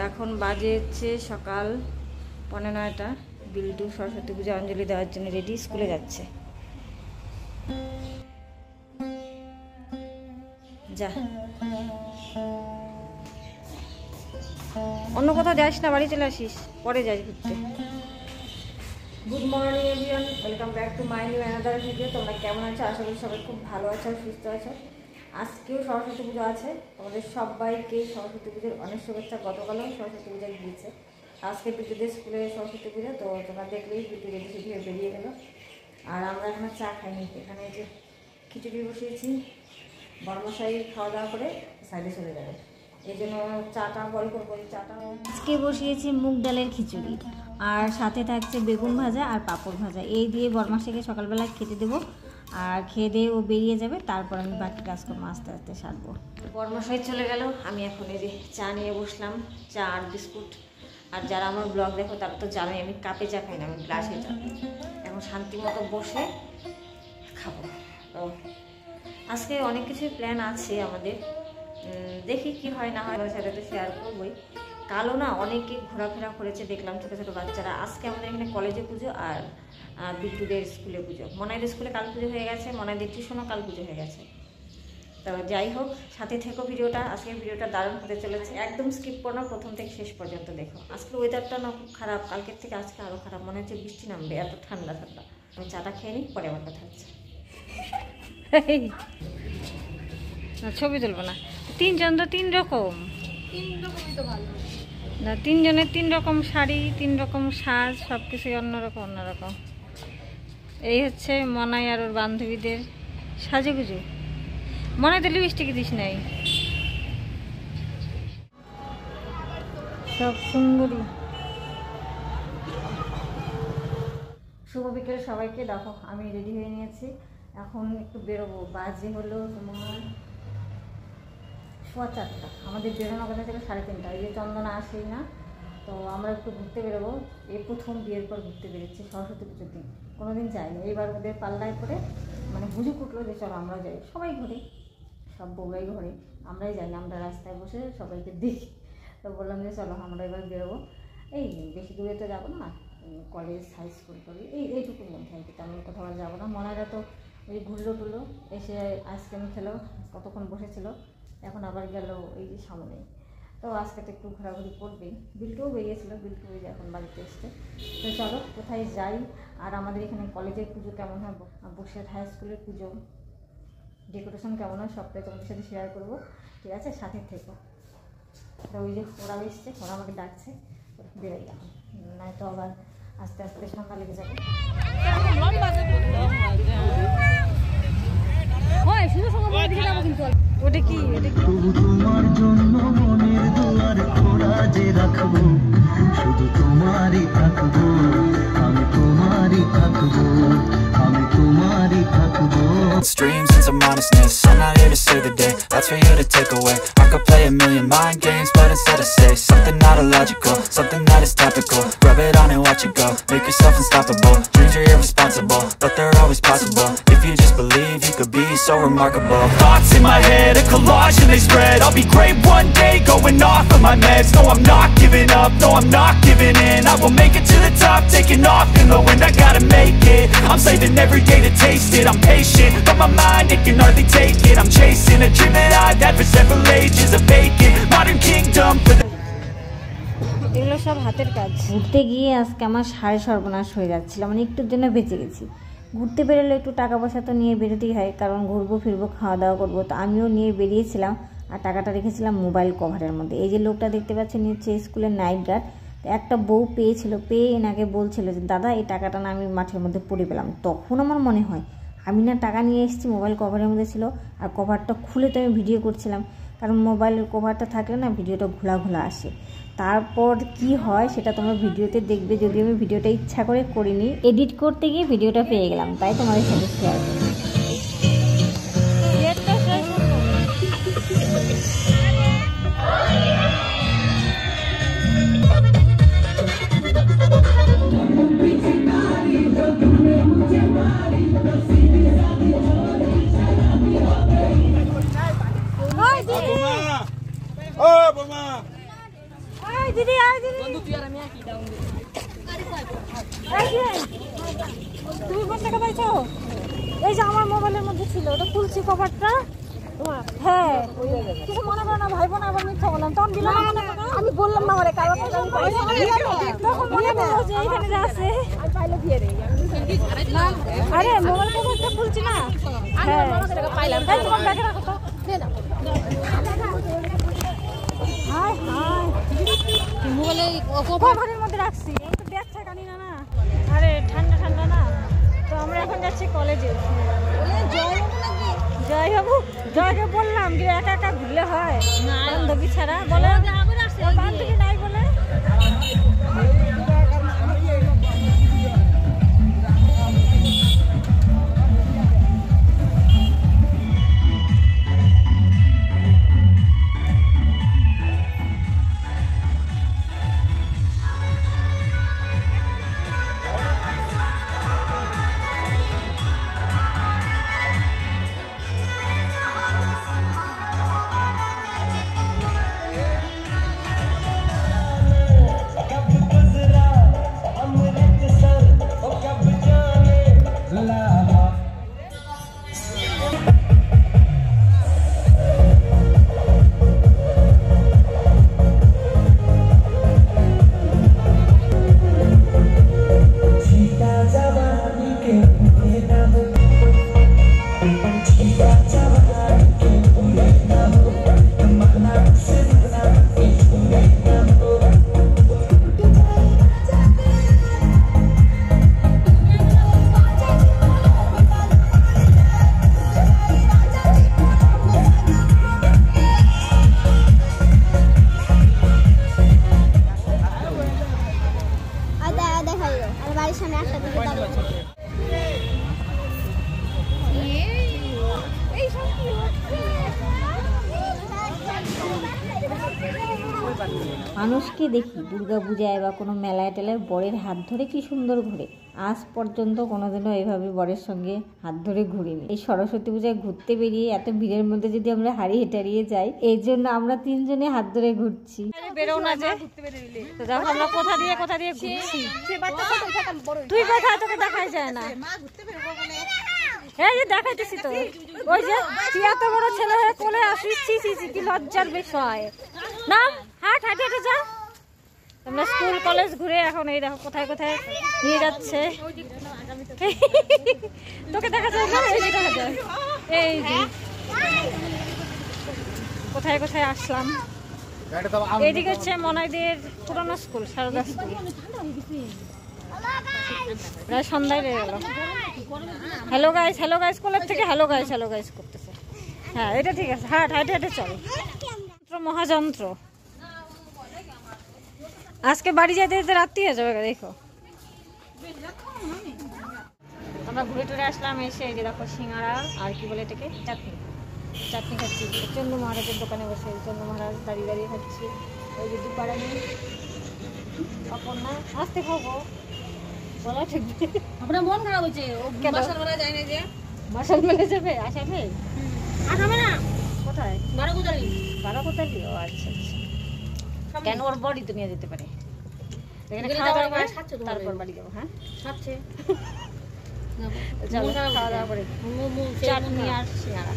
এখন বাজে হচ্ছে সকাল 9:15। বিল্টু সরস্বতী পূজা অঞ্জলি দেওয়ার জন্য রেডি, স্কুলে যাচ্ছে। যা, অন্য কোথাও যাস না, বাড়ি চলে আসিস, পরে যাস ঘুরতে। Good morning everyone, welcome back to my new another video. তোমরা কেমন আছো? আশা করি সবাই খুব ভালো আছো, সুস্থ আছো। আজকেও সরস্বতী পুজো আছে, তোমাদের সবাইকে সরস্বতী পুজোর অনেক শুভেচ্ছা। গতকালও সরস্বতী পূজা গিয়েছে, আজকে বিদ্যুতের স্কুলে সরস্বতী পুজো, তো তোমরা দেখলেই বিদ্যুৎ রেডি সেটি বেরিয়ে গেলো। আর আমরা এখানে চা খাইনি, এখানে যে খিচুড়ি বসিয়েছি, বড়মশাই খাওয়া দাওয়া করে সাইডে চলে যাবে, এই জন্য চাটা পরে করবো। চাটা আজকে বসিয়েছি মুগ ডালের খিচুড়ি, আর সাথে থাকছে বেগুন ভাজা আর পাঁপড় ভাজা। এই দিয়ে বড়মশাইকে সকালবেলা খেতে দেবো, আর খেয়ে দিয়ে ও বেরিয়ে যাবে, তারপর আমি বাকি কাজকর্ম আস্তে আস্তে সারবো। বড়মশাই চলে গেল, আমি এখন এই যে চা নিয়ে বসলাম, চা আর বিস্কুট। আর যারা আমার ব্লগ দেখো তারা তো জানোই আমি কাপে চা খাই না, আমি গ্লাসে চা। এখন শান্তি মতো বসে খাবো। তো আজকে অনেক কিছুই প্ল্যান আছে আমাদের, দেখি কি হয় না হয়, আমার সাথে তো শেয়ার করবোই। কালও না অনেকে ঘোরাফেরা করেছে দেখলাম, ছোটো ছোটো বাচ্চারা। আজকে আমাদের এখানে কলেজে পুজো আর বিদ্যুতের স্কুলে পুজো। মনাইদের স্কুলে কাল পুজো হয়ে গেছে, মনাইদের টিউশনও কাল পুজো হয়ে গেছে। তো যাই হোক, সাথে থেকো ভিডিওটা, আজকের ভিডিওটা দারুণ হতে চলেছে, একদম স্কিপ করো না, প্রথম থেকে শেষ পর্যন্ত দেখো। আজকের ওয়েদারটা না খুব খারাপ, কালকের থেকে আজকে আরও খারাপ, মনে হচ্ছে বৃষ্টি নামবে, এত ঠান্ডা ঠান্ডা। আমি চাটা খেয়ে নিই, পরে আমার কথা হচ্ছে। না ছবি তুলবো না, তিনজন তো তিন রকম, না তিনজনের তিন রকম শাড়ি, তিন রকম সাজ, সব কিছুই অন্যরকম অন্যরকম। এই হচ্ছে মনাই আর ওর বান্ধবীদের সাজুগুজু। মনাই তো লিপস্টিক দিস নাই, সব সুন্দরী। শুভ বিকেল সবাইকে। দেখো আমি রেডি হয়ে নিয়েছি, এখন একটু বেরোবো। বাজে হলো তোমার 4:15। আমাদের বেরোনোর কথা ছিল 3:30। এই যে চন্দনা আসেই না, তো আমরা একটু ঘুরতে বেরোবো। এই প্রথম বিয়ের পর ঘুরতে বেরোচ্ছি সরস্বতী পুজোর দিন, কোনোদিন যাইনি। এইবার ওদের পাল্লায় করে মানে হুজুক উঠলো যে চলো আমরাও যাই। সবাই ঘুরে, সব বউরাই ঘরে, আমরাই যাই না, আমরা রাস্তায় বসে সবাইকে দেখি। তো বললাম যে চলো আমরা এবার বেরোবো। এই বেশি দূরে তো যাবো না, কলেজ হাই স্কুল করি এইটুকুর মধ্যে আর কি, তেমন কোথাও আর যাবো না। মনারা তো ওই ঘুরলো টুলো, এসে আইসক্রিম খেলো, কতক্ষণ বসেছিল, এখন আবার গেল এই যে সামনে। তো আজকে তো একটু ঘোরাঘুরি করবেই। বিল্টুও বেরিয়েছিল, বিল্টু ওই যে এখন বাড়িতে এসছে। তো চলো কোথায় যাই। আর আমাদের এখানে কলেজের পুজো কেমন হয়, বসিরহাট হাই স্কুলের পুজো ডেকোরেশন কেমন হয়, সবটাই তোমাদের সাথে শেয়ার করবো, ঠিক আছে? সাথে থেকো। তো ওই যে ওরা এসছে, ওরা আমাকে ডাকছে, বেরোই এখন, নয়তো আবার আস্তে আস্তে সন্ধ্যা লেগে যাবে। ওটা কি তোমার জন্য মনের দুয়ার খোলা যে রাখবো, শুধু তোমারই থাকবো, আমি তোমারই থাকবো, আমি তোমারই থাকবো। Dreams and some honestness, I'm not here to save the day, that's for you to take away. I could play a million mind games, but instead I say something not illogical, something that is topical. Rub it on and watch it go, make yourself unstoppable. Dreams are irresponsible, but they're always possible. If you just believe, you could be so remarkable. Thoughts in my head, a collage and they spread. I'll be great one day, going off of my meds. No, I'm not giving up, no, I'm not giving in. I will make it to the top, taking off in the wind. I gotta make it, I'm saving every day to taste it. I'm patient, but my mind, it can hardly take it. I'm chasing a dream that I've had for several ages. A vacant, modern kingdom for the... এগুলো সব হাতের কাজ। ঘুরতে গিয়ে আজকে আমার সাড়ে সর্বনাশ হয়ে যাচ্ছিল, মানে একটুর জন্য বেঁচে গেছি। ঘুরতে বেরোলে একটু টাকা পয়সা তো নিয়ে বেরোতেই হয়, কারণ ঘুরবো ফিরবো, খাওয়া দাওয়া করবো। তো আমিও নিয়ে বেরিয়েছিলাম, আর টাকাটা রেখেছিলাম মোবাইল কভারের মধ্যে। এই যে লোকটা দেখতে পাচ্ছেন হচ্ছে স্কুলের নাইট গার্ড। একটা বউ পেয়েছিল, পেয়ে এনাকে বলছিল যে দাদা এই টাকাটা না আমি মাঠের মধ্যে পড়ে পেলাম। তখন আমার মনে হয় আমি না টাকা নিয়ে এসেছি, মোবাইল কভারের মধ্যে ছিল, আর কভারটা খুলে তো আমি ভিডিও করছিলাম, কারণ মোবাইলের কভারটা থাকলে না ভিডিওটা ঘোলা ঘোলা আসে। তারপর কি হয় সেটা তোমরা ভিডিওতে দেখবে, যদি আমি ভিডিওটা ইচ্ছা করে করিনি, এডিট করতে গিয়ে ভিডিওটা পেয়ে গেলাম, তাই তোমাদের সাথে শেয়ার করি। দিদি আয় দিদি তুমি কোন টাকা পাইছো? এই যে আমার মোবাইলের মধ্যে ছিল, ওটা খুলছি কভারটা। হ্যাঁ কিছু মনে করো না, ভাই বোন আবার মিথ্যা বললাম তখন দিলাম। আমি বললাম না ওরে কারণ তখন মনে করো যে এইখানে যা আছে আরে মোবাইল কভারটা খুলছি না। হ্যাঁ পাইলাম, তাই তোমার ব্যাগে রাখো তো। হাই হাই মোবাইলে কভারের মধ্যে রাখছি, আমি তো ব্যাগ ছাড়া কানি না। না আরে ঠান্ডা ঠান্ডা না, তো আমরা এখন যাচ্ছি কলেজে। জয় বাবু, জয়কে বললাম যে একা একা ঘুরলে হয় বান্ধবী ছাড়া, বলে বান্ধবী নাই বলে। মানুষকে দেখি দুর্গা পূজায় বা কোনো মেলায় টেলায় বরের হাত ধরে কি সুন্দর ঘুরে, আজ পর্যন্ত কোনোদিনও এভাবে বরের সঙ্গে হাত ধরে ঘুরিনি। এই সরস্বতী পূজায় ঘুরতে বেরিয়ে এত ভিড়ের মধ্যে যদি আমরা হারিয়ে টারিয়ে যাই, এই জন্য আমরা তিনজনে হাত ধরে ঘুরছি। বেরো না যে তো দেখো আমরা কোথা দিয়ে ঘুরছি। তুই কোথায়, তোকে দেখাই যায় না। এই যে দেখাইতেছি তো, ওই যে তুই এত বড় ছেলে হয়ে কোলে আসিস, কি লজ্জার বিষয়। না হাট হাঁটে হাঁটে যা। আমরা স্কুল কলেজ ঘুরে এখন এই দেখো কোথায় কোথায় নিয়ে যাচ্ছে। তোকে দেখা যায় না, এই যে দেখা যায়, এই যে কোথায় কোথায় আসলাম। এইদিকে হচ্ছে মনাইদের পুরোনো স্কুল, সারদা স্কুল। প্রায় সন্ধ্যায় রয়ে গেল। হ্যালো গাইস স্কুলের থেকে হ্যালো গাইস করতেছে। হ্যাঁ এটা ঠিক আছে, হাট হাঁটে হাঁটে চল। মহাযন্ত্র আজকে বাড়ি যেতে যেতে রাত্রি হয়ে যাবে। দেখো আমরা ঘুরে টুরে আসলাম, এসে এই যে দেখো সিঙ্গাড়া আর কি বলে এটাকে চাটনি খাচ্ছি। চন্দ্র মহারাজের দোকানে বসে চন্দ্র মহারাজ দাঁড়িয়ে খাচ্ছি। ওই যে দুপাড়ানি অপর্ণা আসতে খাবো বলা ঠিক। আপনার মন খারাপ হয়েছে, বাসার মেলা যায় না যে বাসার মেলে যাবে, আসাবে না কোথায়? 12 কোতালি। ও আচ্ছা আচ্ছা, কেন ওর বডি তো নিয়ে যেতে পারে। তারপর বাড়ি যাবো। হ্যাঁ খাওয়া দাওয়া করে চাটনি আর সিঙ্গাড়া।